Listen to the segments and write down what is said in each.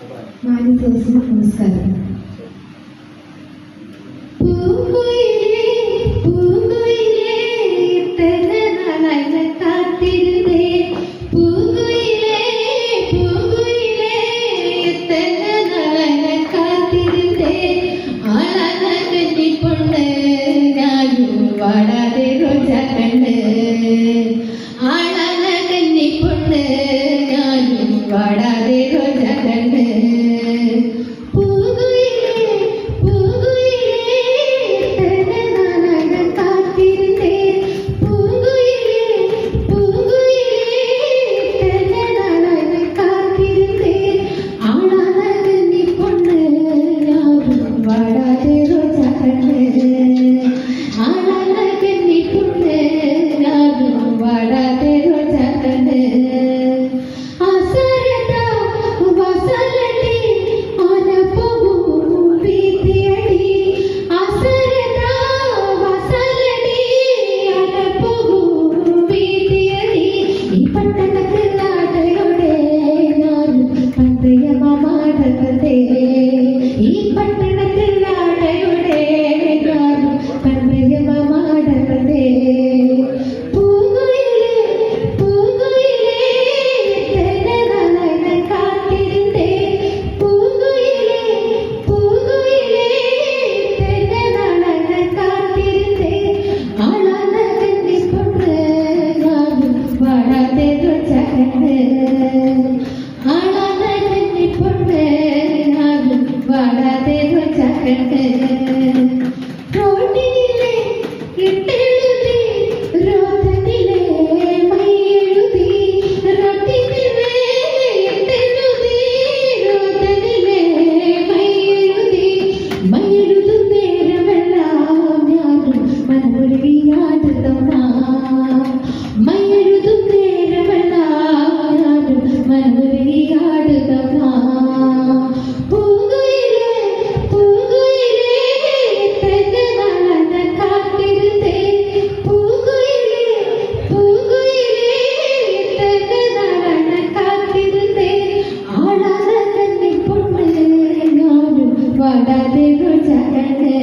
നമസ്കാരം. വാടാതെ റോജ കണ്ണ് ആളാന കന്നി പൊണ്ണ് ഞാനും വാടാതെ റോജ കണ്ണ് ഈ പട്ടണത്തിൽ നാടയുടെ പന്മയമാടവതേ പൂങ്കുയിലേ പൂങ്കുയിലേ തെന്നനാളെ കാത്തിരുന്നേ പൂങ്കുയിലേ പൂങ്കുയിലേ തെന്നനാളെ കാത്തിരുന്നേ ആളാന കന്നി പൊണ്ണ് ഞാനും വാടാതെ റോജ കണ്ണ് ആളാന കന്നി പൊണ്ണ് വാടാതെ റോജ കണ്ണ് റോഡിനിലെ ഇട്ടെഴുതി രോദനിലെ മൈയെഴുതി റോഡിനിലെ ഇട്ടെഴുതി രോദനിലെ മൈയെഴുതി മൈയെഴുതും നേരമെല്ലാം ഞാനും മനമൊരുകിയാടുതമ്മ മൈയെഴുതും നേരമെല്ലാം ഞാനും മനമൊരുകിയാടുതമ്മ വാടാതെ റോജ കണ്ണ്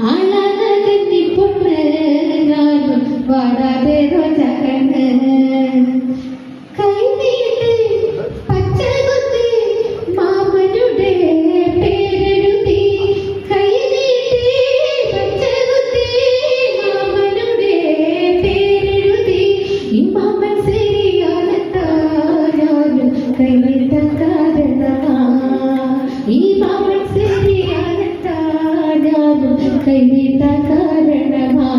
ആളാന കന്നി പൊണ്ണ് ഞാനും വാടാതെ റോജ കണ്ണ് കൈനീട്ട് പച്ചകുത്തി മാമനുടെ പേരെഴുതി കൈനീട്ടി പച്ചകുത്തി മാമനുടെ പേരെഴുതി ഈ മാമൻ ശരിയാണെത്താ ഞാനും കൈനീട്ടാൻ കാരണമാ ഈ മാമൻ ശരിയാണെത്താ ഞാനും കൈനീട്ടാൻ കാരണമാ